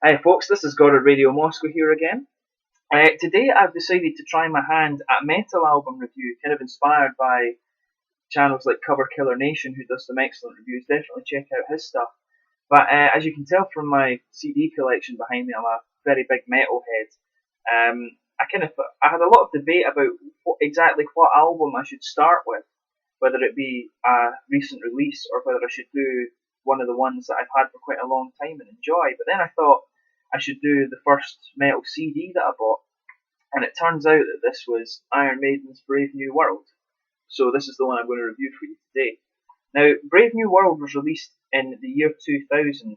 Hi folks, this is God of Radio Moscow here again. Today I've decided to try my hand at metal album review, kind of inspired by channels like Cover Killer Nation, who does some excellent reviews. Definitely check out his stuff. But as you can tell from my CD collection behind me, I'm a very big metalhead. I had a lot of debate about exactly what album I should start with, whether it be a recent release or whether I should do one of the ones that I've had for quite a long time and enjoy. But then I thought I should do the first metal CD that I bought, and it turns out that this was Iron Maiden's Brave New World. So this is the one I'm going to review for you today. Now, Brave New World was released in the year 2000,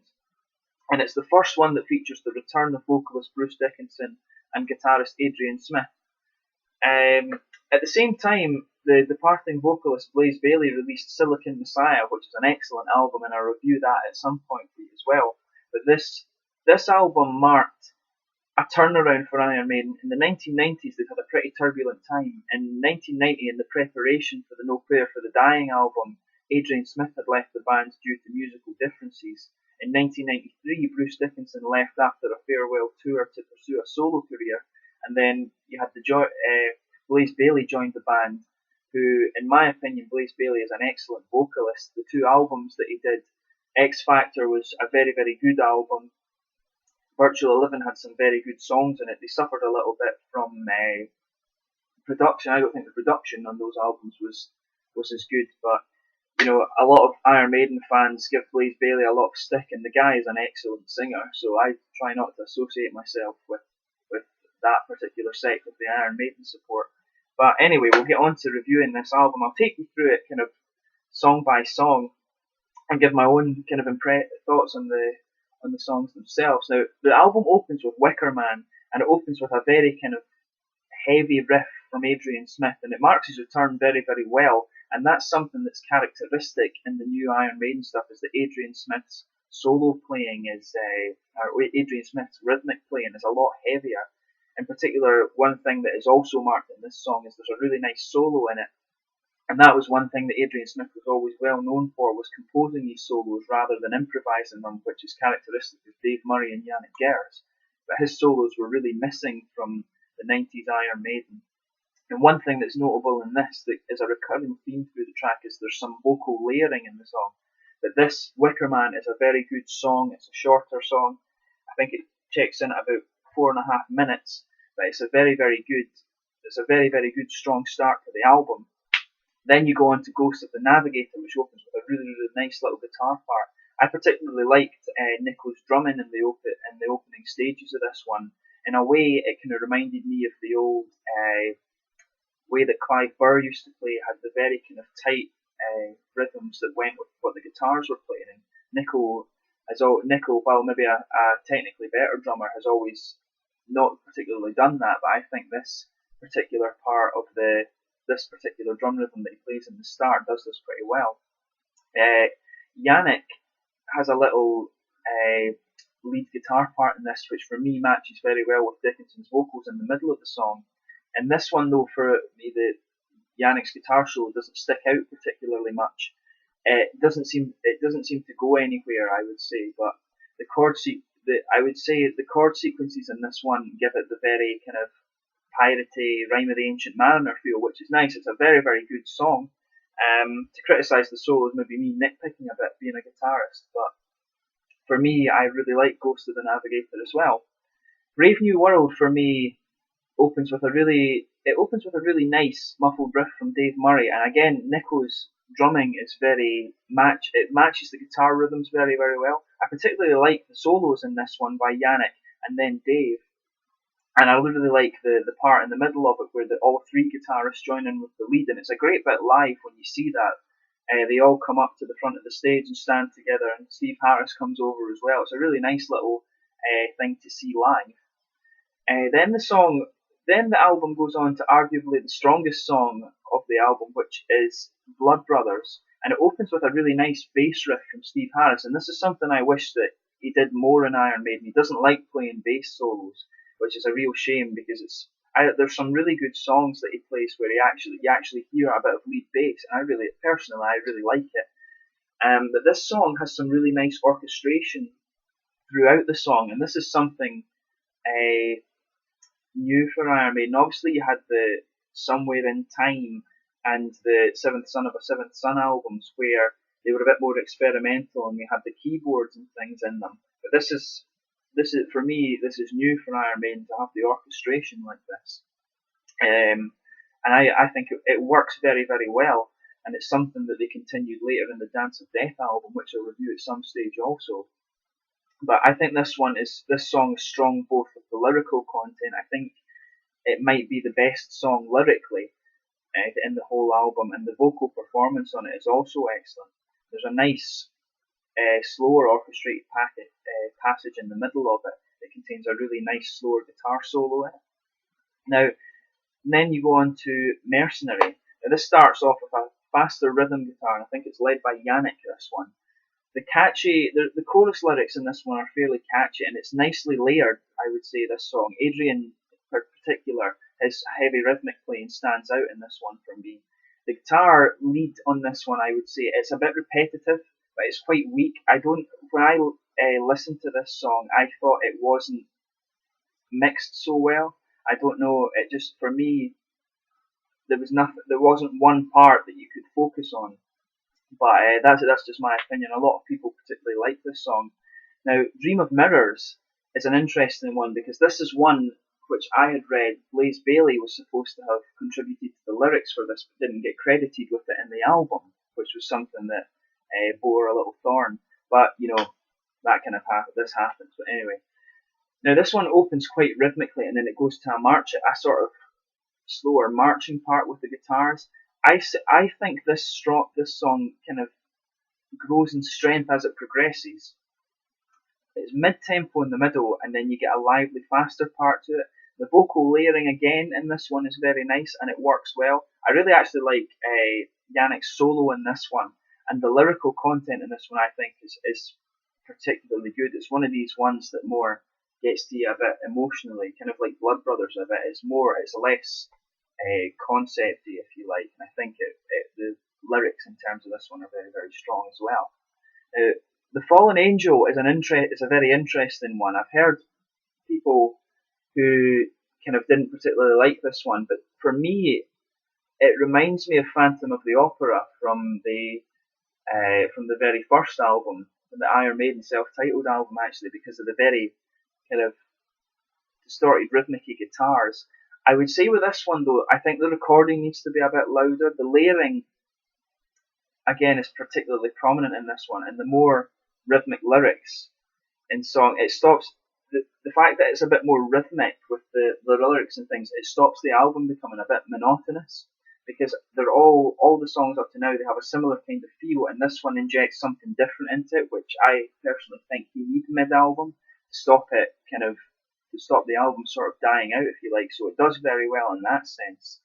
and it's the first one that features the return of vocalist Bruce Dickinson and guitarist Adrian Smith. At the same time, the departing vocalist Blaze Bayley released Silicon Messiah, which is an excellent album, and I'll review that at some point for you as well. But this album marked a turnaround for Iron Maiden. In the 1990s, they'd had a pretty turbulent time. In 1990, in the preparation for the No Prayer for the Dying album, Adrian Smith had left the band due to musical differences. In 1993, Bruce Dickinson left after a farewell tour to pursue a solo career, and then you had Blaze Bayley joined the band, who, in my opinion, Blaze Bayley is an excellent vocalist. The two albums that he did, X Factor was a very, very good album. Virtual Eleven had some very good songs in it. They suffered a little bit from production. I don't think the production on those albums was as good, but you know, a lot of Iron Maiden fans give Blaze Bayley a lot of stick, and the guy is an excellent singer. So I try not to associate myself with that particular sect of the Iron Maiden support. But anyway, we'll get on to reviewing this album. I'll take you through it kind of song by song and give my own kind of thoughts on the songs themselves. Now, the album opens with Wicker Man, and it opens with a very kind of heavy riff from Adrian Smith, and it marks his return very, very well. And that's something that's characteristic in the new Iron Maiden stuff, is that Adrian Smith's solo playing or Adrian Smith's rhythmic playing is a lot heavier. In particular, one thing that is also marked in this song is there's a really nice solo in it. And that was one thing that Adrian Smith was always well known for, was composing these solos rather than improvising them, which is characteristic of Dave Murray and Yannick Gers. But his solos were really missing from the 90s Iron Maiden. And one thing that's notable in this that is a recurring theme through the track is there's some vocal layering in the song. But this Wicker Man is a very good song. It's a shorter song. I think it checks in at about 4.5 minutes, but it's a very, very good strong start to the album. Then you go on to Ghost of the Navigator, which opens with a really, really nice little guitar part. I particularly liked Nico's drumming in the opening stages of this one. In a way, it kind of reminded me of the old way that Clive Burr used to play. It had the very kind of tight rhythms that went with what the guitars were playing. And Nico, while maybe a technically better drummer, has always not particularly done that. But I think this particular part of this particular drum rhythm that he plays in the start does this pretty well. Yannick has a little lead guitar part in this, which for me matches very well with Dickinson's vocals in the middle of the song. And this one, though, for me, Yannick's guitar solo doesn't stick out particularly much. It doesn't seem to go anywhere, I would say. But the chord sequences in this one give it the very kind of piratey Rime of the Ancient Mariner feel, which is nice. It's a very, very good song. To criticise the solos, maybe me nitpicking a bit being a guitarist, but for me, I really like Ghost of the Navigator as well. Brave New World for me opens with a really nice muffled riff from Dave Murray, and again, Nico's drumming is it matches the guitar rhythms very, very well. I particularly like the solos in this one by Yannick and then Dave. And I really like the part in the middle of it where all three guitarists join in with the lead, and it's a great bit live when you see that. They all come up to the front of the stage and stand together, and Steve Harris comes over as well. It's a really nice little thing to see live. Then the album goes on to arguably the strongest song of the album, which is Blood Brothers, and it opens with a really nice bass riff from Steve Harris. And this is something I wish that he did more in Iron Maiden. He doesn't like playing bass solos, which is a real shame because there's some really good songs that he plays where you actually hear a bit of lead bass, and I really like it. But this song has some really nice orchestration throughout the song, and this is something new for Iron Maiden. Obviously, you had the Somewhere in Time and the Seventh Son of a Seventh Son albums where they were a bit more experimental and they had the keyboards and things in them. But this is for me, this is new for Iron Maiden to have the orchestration like this. And I think it works very, very well. And it's something that they continued later in the Dance of Death album, which I'll review at some stage also. But I think this song is strong both with the lyrical content. I think it might be the best song lyrically in the whole album, and the vocal performance on it is also excellent. There's a nice slower orchestrated passage in the middle of it that contains a really nice slower guitar solo in it. Now, then you go on to Mercenary. Now, this starts off with a faster rhythm guitar, and I think it's led by Yannick, this one. The chorus lyrics in this one are fairly catchy, and it's nicely layered, I would say, this song. Adrian, in particular, his heavy rhythmic playing stands out in this one for me. The guitar lead on this one, I would say, it's a bit repetitive, but it's quite weak. When I listened to this song, I thought it wasn't mixed so well. I don't know, it just, for me, there wasn't one part that you could focus on. But that's just my opinion. A lot of people particularly like this song. Now, Dream of Mirrors is an interesting one because this is one which I had read Blaze Bayley was supposed to have contributed to the lyrics for this, but didn't get credited with it in the album, which was something that bore a little thorn. But that kind of this happens. But anyway, now this one opens quite rhythmically, and then it goes to a sort of slower marching part with the guitars. I think this song kind of grows in strength as it progresses. It's mid-tempo in the middle, and then you get a lively, faster part to it. The vocal layering again in this one is very nice, and it works well. I really actually like Yannick's solo in this one, and the lyrical content in this one I think is particularly good. It's one of these ones that more gets to you a bit emotionally, kind of like Blood Brothers a bit. It's less concepty, if you like, and I think the lyrics in terms of this one are very, very strong as well. The Fallen Angel is a very interesting one. I've heard people who kind of didn't particularly like this one, but for me, it reminds me of Phantom of the Opera from the very first album, the Iron Maiden self-titled album, actually, because of the very kind of distorted rhythmic-y guitars. I would say with this one though, I think the recording needs to be a bit louder. The layering, again, is particularly prominent in this one, and the more rhythmic lyrics in song, it stops the fact that it's a bit more rhythmic with the lyrics and things. It stops the album becoming a bit monotonous because they're all the songs up to now, they have a similar kind of feel, and this one injects something different into it, which I personally think you need mid-album to stop it to stop the album sort of dying out, if you like. So it does very well in that sense.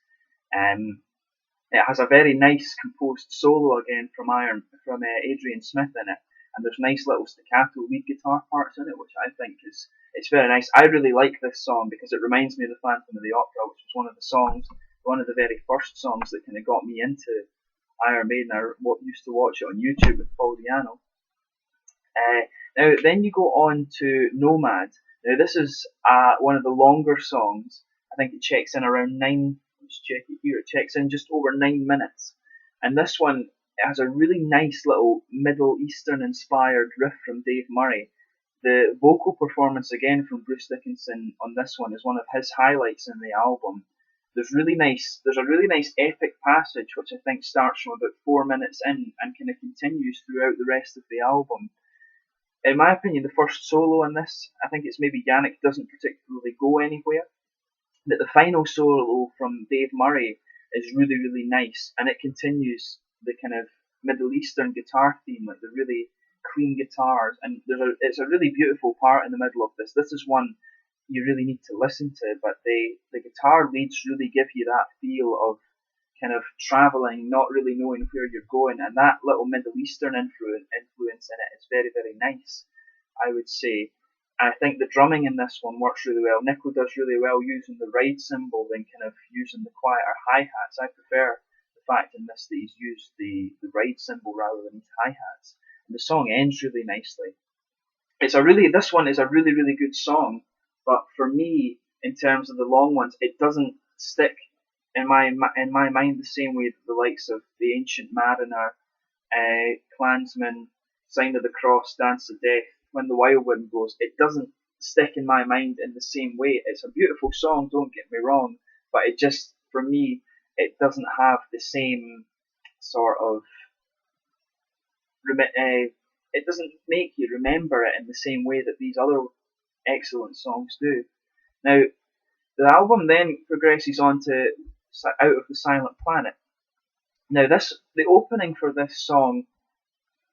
It has a very nice composed solo again from Adrian Smith in it, and there's nice little staccato lead guitar parts in it, which I think it's very nice. I really like this song because it reminds me of the Phantom of the Opera, which was one of the very first songs that kind of got me into Iron Maiden. I used to watch it on YouTube with Paul Diano. Now then you go on to Nomad. Now this is one of the longer songs. I think it checks in around 9. Let's check it here. It checks in just over 9 minutes, and this one has a really nice little Middle Eastern inspired riff from Dave Murray. The vocal performance again from Bruce Dickinson on this one is one of his highlights in the album. There's a really nice epic passage which I think starts from about 4 minutes in and kind of continues throughout the rest of the album. In my opinion, the first solo in this, I think it's maybe Yannick, doesn't particularly go anywhere. But the final solo from Dave Murray is really, really nice, and it continues the kind of Middle Eastern guitar theme, like the really clean guitars, and it's a really beautiful part in the middle of this. This is one you really need to listen to, but the guitar leads really give you that feel of kind of traveling, not really knowing where you're going, and that little Middle Eastern influence in it is very, very nice, I would say. I think the drumming in this one works really well. Nico does really well using the ride cymbal than kind of using the quieter hi-hats. I prefer the fact in this that he's used the ride cymbal rather than his hi-hats. And the song ends really nicely. this one is a really really good song, but for me, in terms of the long ones, it doesn't stick in my mind the same way that the likes of the Ancient Mariner, Clansman, Sign of the Cross, Dance of Death, When the Wild Wind Blows, it doesn't stick in my mind in the same way. It's a beautiful song, don't get me wrong, but it just, for me, it doesn't have the same sort of, it doesn't make you remember it in the same way that these other excellent songs do. Now, the album then progresses on to Out of the Silent Planet. Now, the opening for this song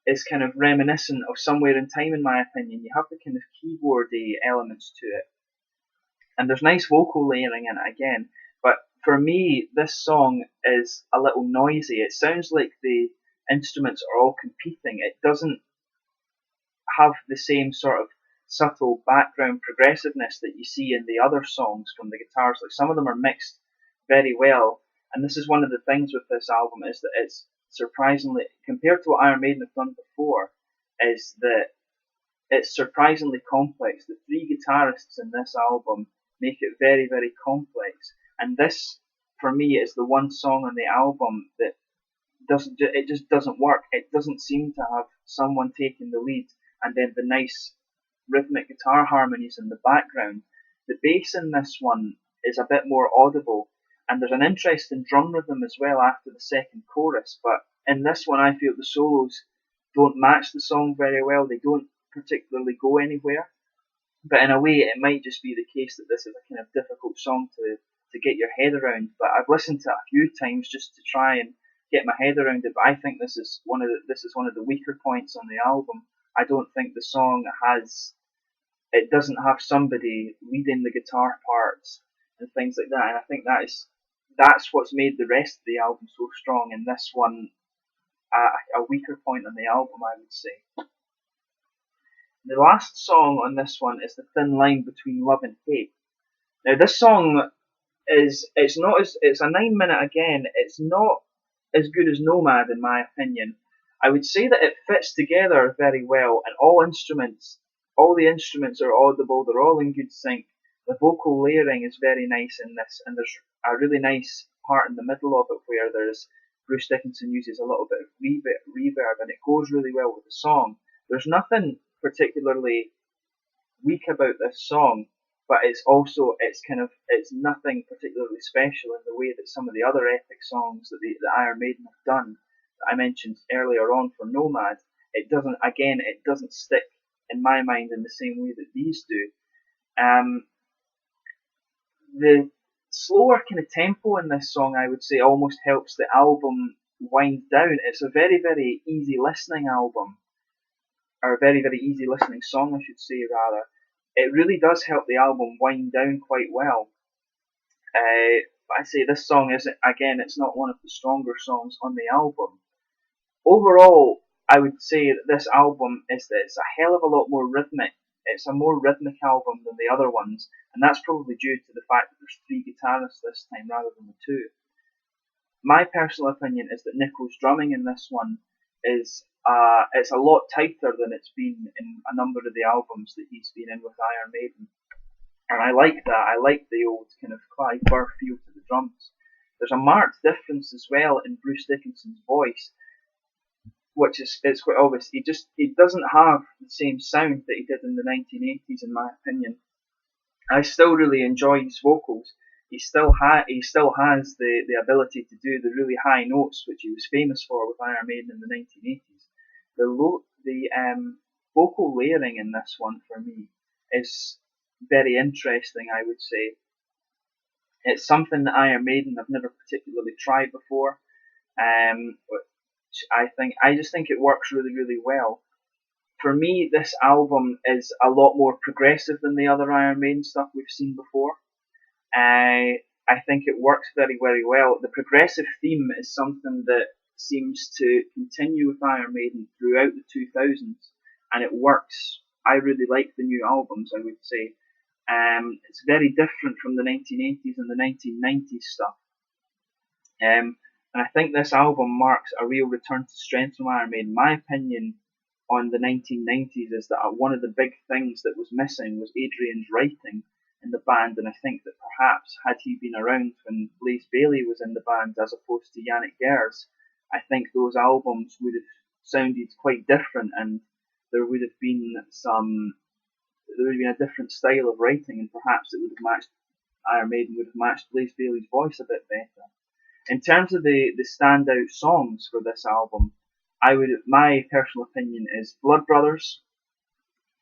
is kind of reminiscent of Somewhere in Time, in my opinion. You have the kind of keyboardy elements to it, and there's nice vocal layering in it again. But for me, this song is a little noisy. It sounds like the instruments are all competing. It doesn't have the same sort of subtle background progressiveness that you see in the other songs from the guitars. Like, some of them are mixed very well, and this is one of the things with this album, is that it's surprisingly, compared to what Iron Maiden have done before, is that it's surprisingly complex. The three guitarists in this album make it very, very complex, and this, for me, is the one song on the album that just doesn't work. It doesn't seem to have someone taking the lead, and then the nice rhythmic guitar harmonies in the background. The bass in this one is a bit more audible, and there's an interesting drum rhythm as well after the second chorus, but in this one I feel the solos don't match the song very well. They don't particularly go anywhere, but in a way it might just be the case that this is a kind of difficult song to get your head around. But I've listened to it a few times just to try and get my head around it, but I think this is one of the weaker points on the album. I don't think the song doesn't have somebody leading the guitar parts and things like that, and I think that's what's made the rest of the album so strong, and this one a weaker point on the album, I would say. The last song on this one is The Thin Line Between Love and Hate. Now, this song it's a 9 minute again. It's not as good as Nomad, in my opinion. I would say that it fits together very well, and all the instruments are audible. They're all in good sync. The vocal layering is very nice in this, and there's a really nice part in the middle of it where Bruce Dickinson uses a little bit of reverb, and it goes really well with the song. There's nothing particularly weak about this song, but it's nothing particularly special in the way that some of the other epic songs that the Iron Maiden have done that I mentioned earlier on for Nomad. It doesn't stick in my mind in the same way that these do. The slower kind of tempo in this song, I would say, almost helps the album wind down. It's a very, very easy listening album, or a very, very easy listening song, I should say, rather. It really does help the album wind down quite well. But I say this song it's not one of the stronger songs on the album. Overall, I would say that this album it's a hell of a lot more rhythmic. It's a more rhythmic album than the other ones, and that's probably due to the fact that there's three guitarists this time rather than the two. My personal opinion is that Nico's drumming in this one is it's a lot tighter than it's been in a number of the albums that he's been in with Iron Maiden, and I like that. I like the old kind of Clive Burr feel to the drums. There's a marked difference as well in Bruce Dickinson's voice, which it's quite obvious. He doesn't have the same sound that he did in the 1980s, in my opinion. I still really enjoy his vocals. He still has the ability to do the really high notes, which he was famous for with Iron Maiden in the 1980s. The vocal layering in this one for me is very interesting, I would say. It's something that Iron Maiden have never particularly tried before. I just think it works really, really well. For me, this album is a lot more progressive than the other Iron Maiden stuff we've seen before. I think it works very, very well. The progressive theme is something that seems to continue with Iron Maiden throughout the 2000s, and it works. I really like the new albums, I would say. It's very different from the 1980s and the 1990s stuff. And I think this album marks a real return to strength from Iron Maiden. In my opinion, on the 1990s is that one of the big things that was missing was Adrian's writing in the band, and I think that perhaps had he been around when Blaze Bayley was in the band as opposed to Yannick Gers, I think those albums would have sounded quite different, and there would have been a different style of writing, and perhaps it would have matched Iron Maiden would have matched Blaze Bayley's voice a bit better. In terms of the standout songs for this album, my personal opinion is Blood Brothers,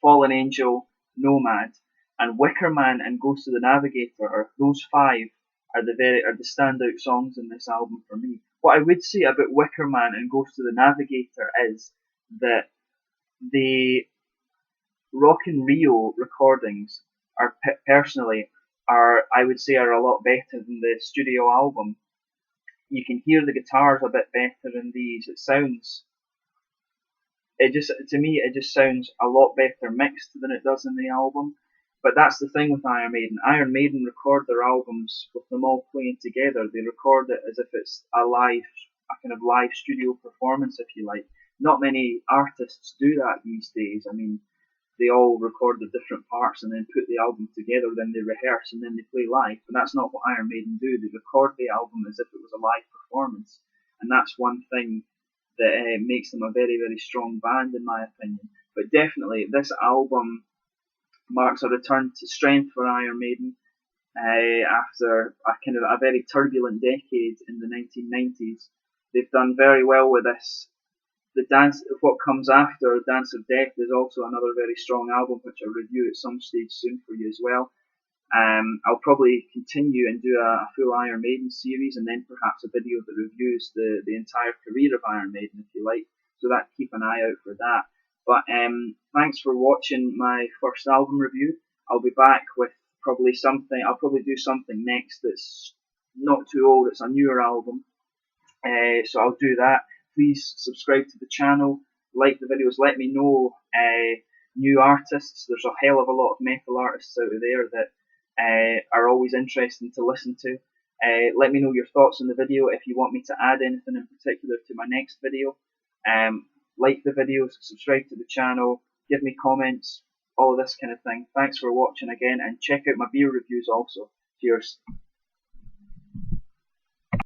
Fallen Angel, Nomad, and Wicker Man and Ghost of the Navigator. Those five are the standout songs in this album for me. What I would say about Wicker Man and Ghost of the Navigator is that the Rock in Rio recordings I would say are a lot better than the studio album. You can hear the guitars a bit better in these. To me, it just sounds a lot better mixed than it does in the album. But that's the thing with Iron Maiden. Iron Maiden record their albums with them all playing together. They record it as if it's a kind of live studio performance, if you like. Not many artists do that these days. I mean, they all record the different parts and then put the album together, then they rehearse and then they play live. But that's not what Iron Maiden do. They record the album as if it was a live performance. And that's one thing that makes them a very, very strong band, in my opinion. But definitely, this album marks a return to strength for Iron Maiden after a very turbulent decade in the 1990s. They've done very well with this. What comes after Dance of Death is also another very strong album, which I'll review at some stage soon for you as well. I'll probably continue and do a full Iron Maiden series, and then perhaps a video that reviews the entire career of Iron Maiden, if you like. So keep an eye out for that. But thanks for watching my first album review. I'll be back with I'll probably do something next that's not too old. It's a newer album. So I'll do that. Please subscribe to the channel, like the videos, let me know new artists. There's a hell of a lot of metal artists out there that are always interesting to listen to. Let me know your thoughts on the video if you want me to add anything in particular to my next video. Like the videos, subscribe to the channel, give me comments, all of this kind of thing. Thanks for watching again, and check out my beer reviews also. Cheers.